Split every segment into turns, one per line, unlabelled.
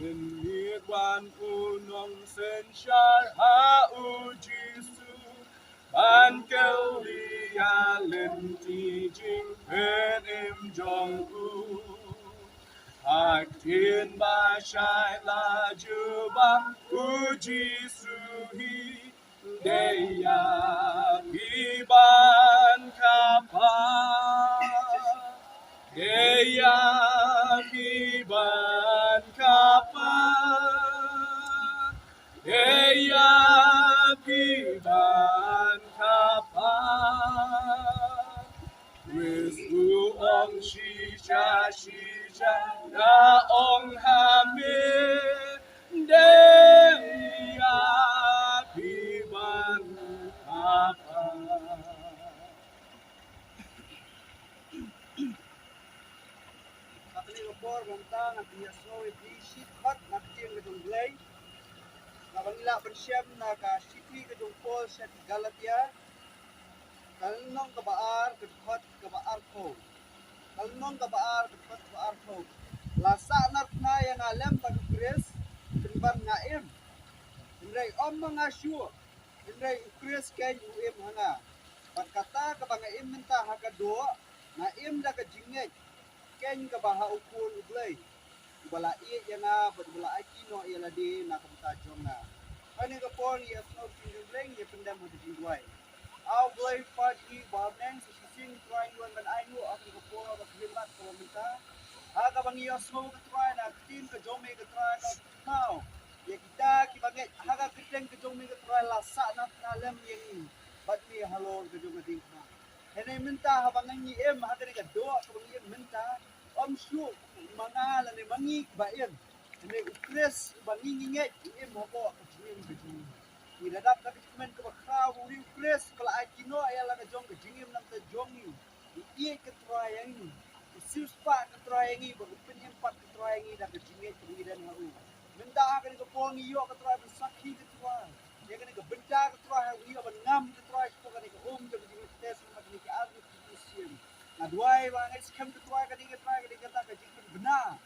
Bên quan u nong sen shar ha u Giêsu ban kêu li ya lên ti Jingpyn em jong u Ktien ba shai la ju bang u Giêsu hi de ya pi ban Kaba de ya pi ban Kaba de ya pi ban Kaba with who on shisha na on hame de ya pi ban Kaba.
Nakali kapor bantang at yaso ipisit hot nakitien kadung Blei. Nabangila pensyam na ka sitwi kadung Paul sa Galatia. Kalnong kabaar kadhot kabaar ko. Kalnong kabaar kadhot kabaar ko. Lasa nat na yang alam pag Chris tinban ngaim. Indray mga syua. Indray Chris kay uim hanga. Pagkata kabangaim minta hakado ngaim da kajingay. Ken kabaha ukul ublay. Bala iya yana bala akino iya ladi na kamta jomna. Ani kapon iya snow tingleng iya pendam hadi jingwai. Au Blei party barneng sa sising try yuan ban ainu ako kapon ba bilat ko minta. Aga bang iya snow ka try na team ka jome ka try ka now. Ya kita kibanget haga kiteng ka jome ka try la sa na lem yang bat mi halon ka jome ding na. Hene minta habangan ni em haga ka do ka bang minta. Om syu mangal ni mangi bayan ni ukres bangi nginget ni mobo kecil kecil ni dadap ka men ka bakha uri ukres kala akino ayala ka jong kejingim nam ta jongi ni ke troyang ni sus pa ka troyang ni ba penyem pat ka troyang ni da kejinget ni dan haru benda ka ni ka pong yo ka troy sakhi ka troy ya ka ni ka benda ka troy wi ba ngam ka troy ko ka ni ka om ka ni tes ma ni ka azu kusian na duai ba ngai skam ka troy ka ni ka ta ka jing benar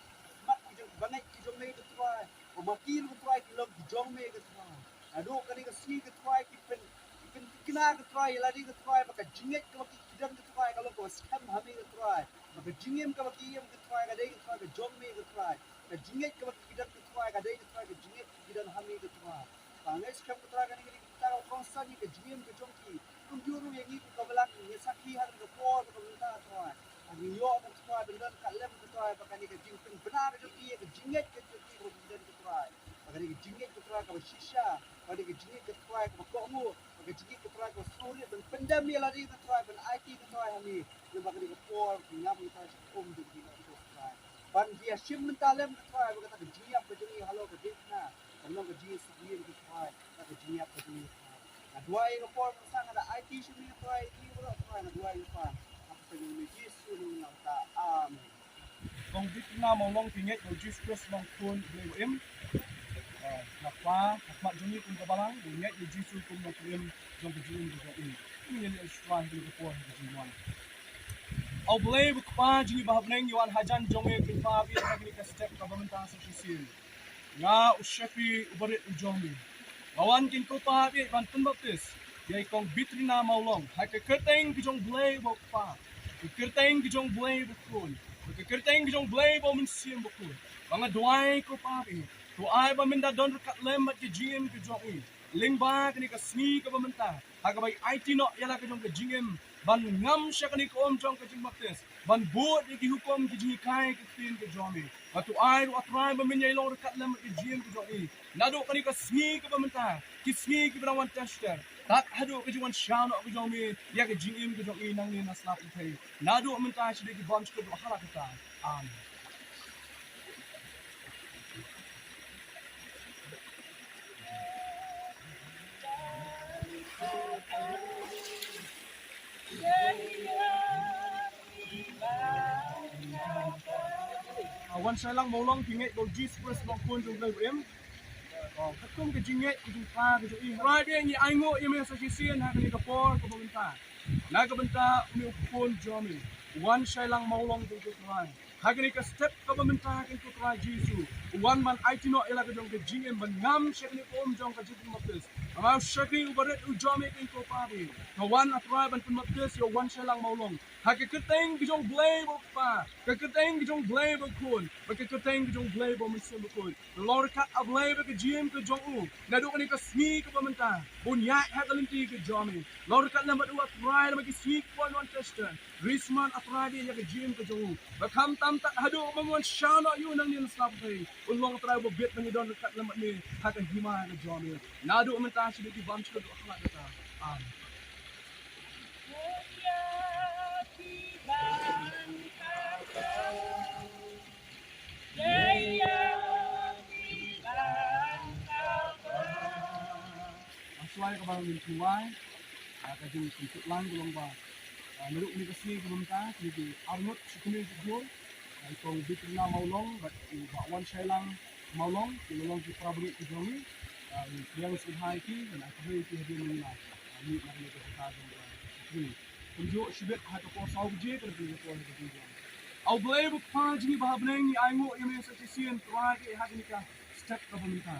mat ki jong bangai ki jong me ka troy o makil ka troy ki log ki jong me ka troy adu ka ni ka si ka troy ki pen kina ka troy la di ka troy ba ka jinget ka ki kidan ka troy ka log ko skam ha me ka troy ba ka jingem ka ki yem ka troy ka dei ka troy ka jong me ka troy ka jinget ka ki kidan ka troy ka dei ka troy ka jinget ki kidan ha me ka troy ba ngai skam ka troy ka ni ka ta ko sa ni ka jingem ka jong ki kum juru yang ni ka balak ni sakhi ha ka por ka minta troy ani yo ka troy bendan ka lem ka troy ba ka ni ka Jingpyn benar ka ki ka jinget ka ki ko bendan ka troy ba ka ni ka jinget ka troy ka shisha ba ni ka jinget ka troy ka ko mu ba ka jinget ka troy ka suri ben pendam ni la di ka troy ben IT ka troy ha ni ni ba ka ni ka por ki ngam ka om du ki ka troy ban dia sim mentalem ka troy ba ka jinget ka jingi halo ka ditna kan ka jinget sibien ka troy ka jinget ka jingi na dua ka por sang ada IT sim ni troy ki bro troy na dua pa ni Yesu ni ta amen.
Kung di na maulong pinget o Jesus Christ mong kun Blei im. Nakpa nakma juni kung kabalang pinget o Jesus kung mong kulim jong kejilin jong im. Ini yang strong di kapor di jingwan. Au Blei bukpa juni bahabneng yuan hajan jong e kipa bi lagi ka step ka bamenta sa sisil. Nga ushapi ubarit ujomi. Awan kin ko pa bi ban pembaptis. Yai kong bitrina maulong. Hai ke kerteng kijong Blei bukpa. Kerteng kijong Blei bukun. Kerteng kijong Blei bo mensiam bukun. Banga duai ko papi. Duai ba minda don rekat lemat ke jingem kijong i. Lingba kani ka sni ka bamenta. Haga bai IT no yala kijong ke jingem. Ban ngam sya kani ko om jong ke jing baptis. Ban buat ki hukum ke Hikai ke Ktien ke jomi. Batu ai ru atrai ba minyai lo rekat lemat ke jingem kijong i. Nado kani ka sni ka bamenta. Ki sni ki brawan tester. Tak hadu ke juan syano ke jomi ya ke jingim ke jong i nang ni naslap utai nadu minta shi ke bunch ke hala kita amen. Wan sai lang maulong pinget go Jesus Christ long kun jong Blei im. Katung ke jinget ke jumpa ke jong i right ni aingo ye me sa sisian ha ni kapor ko benta. Na ka benta umi ukun jomi. Wan sai lang maulong jong Blei. Hagani ka step ka benta kin ko try Jesus. Wan man ai tino ela ke jong ke jingem ban ngam shekni ko jong ka jitin mapes. Amau shekni ubaret ujome ke ko pabi. Ka wan atrai ban pun mapes yo wan shelang maulong. Ha ke keteng ke jong blei bo pa. Ke keteng ke jong blei bo kun. Ba ke keteng ke jong blei bo musim bo kun. Lord kat ablei ba ke jim ke jong u. Na do ni ka smi ke pamenta. Bun yak ha kalinti ke jomi. Lord kat lambat u atrai ba ke smi ko non tester. Risman atrai dia ya ke jim ke jong u. Ba kam tam tak hadu mangon shana yu nang ni slap pe. Ulong try bo bit nang idon kat lambat ni ha ka hima ke jomi. Na do menta shi di bam shi do akhlak ta. Amen. Suai ka bang min tuai, ka jing kutut lang gulong ba. Meruk ni kasi gulong ta, ni arnot sukuni jujur. Itong bitin na maulong, but ba wan shay lang maulong, kilolong ki prabri ki jongi. Yang sudhai ki, dan aku ki hadi ni na. Ni na ni ka sa jong ba. Kunjo shibet ha ka po saw je ka ni ko ni jong. Au blei bu pa jini ba bneng ni aingo yeme sa sien trai ki ha ni ka step ka bumita.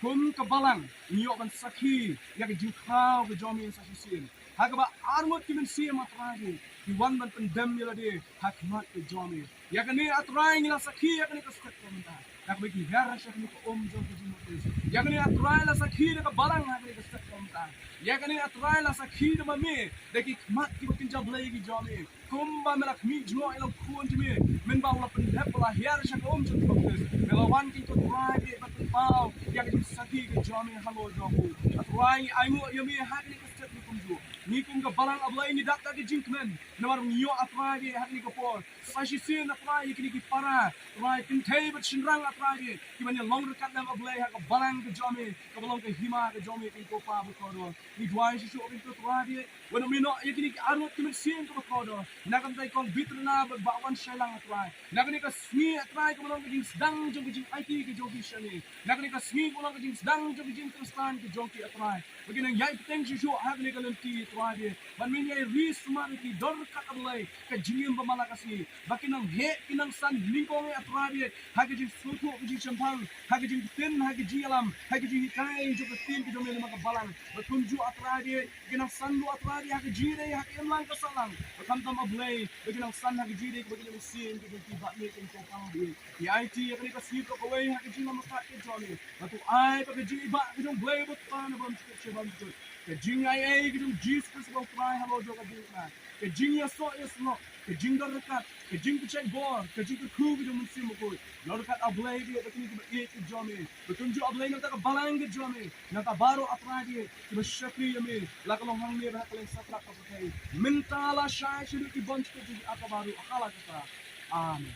Kum kabalang niyo kan sakhi ya ke jingkau ke jomi sa sien. Ha ka ba armot ki men sia matragi. Ki wan ban pendem ni la de hakmat ke jomi. Ya ke ni atrai ni la sakhi ya ke ni ka step ka bumita. Ya ke ki gara sa ni ko jong ke jingkau. Ya ke ni atrai la sakhi ka balang ha ke ni ka step ka bumita. Ya ke ni atrai la sakhi de mami de ki mat ki bakin jablei ki jomi. Kumba melak mi jmo ilang kun jmi men ba wala pendep wala hiar sa jong ke. Melawan ki ko trai ke batin pau ya ke sakhi ke jomi halo joku. Atrai ai mo yemi ha ke ni ka step ni kumju. Ni kum ka balang ablai ni dak ke jingkmen. Namar nyo atrai ke ha ni ko por. Sa shi sin atrai ki ni ki para. Atrai tin thei bat shinrang atrai ke. Ki man long rekat nam ablai ha ka balang ke jomi. Ka balang ke hima ke jomi ki ko pa bu ko do. Ni dwai shi so ko atrai ke. Wana mi no ya ki ni arot ki men sin ko ko do. Nakam tay kong bitro na bagbawan siya lang atrai. Nakani ka smi atrai ko lang kajing sedang jong kajing IT ke jogi siya ni. Nakani ka smi ko lang kajing sedang jong kajing kristan ke jogi atrai. Bagi nang yai peteng siya hagni ka lang ti atrai de. Ban min yai ris sumari ki dor kat ablay ka jingim pamala kasi. Baki nang he kinang san lingkong atrai de. Hagajing suko kajing champang. Hagajing Ktien hagajing alam. Hagajing Hikai jong Ktien ke jong mga kabalang. Batunju atrai de. Kinang san lu atrai de hagajing de hakim lang kasalang. Bakamtam Blei, bagi nang san hagi jiri bagi nang sin ke tiba ni ke ko pang di. Di IT akan ka sip ko Blei hagi jiri mamak ke joni. Batu ai bagi jiri ba ke jong Blei but pa na bam ke bam ke. Ke jing ai ke jong jis ke sebab try halo jo ka di na. Ke jing ya so is no. Ke jing dar dekat, ke jing ke check bor, ke jing ke ku ke jong musim ko. Lalu dekat Blei dia bagi ni ke ke joni. Betunju Blei nak ka balang ke joni. Nak baru apa dia? Ke syakri yami. La ka long hang ni ba ka leng sakra ka pakai. Mentala syai shudu ki bunch ke apa baru akala kita. Amin.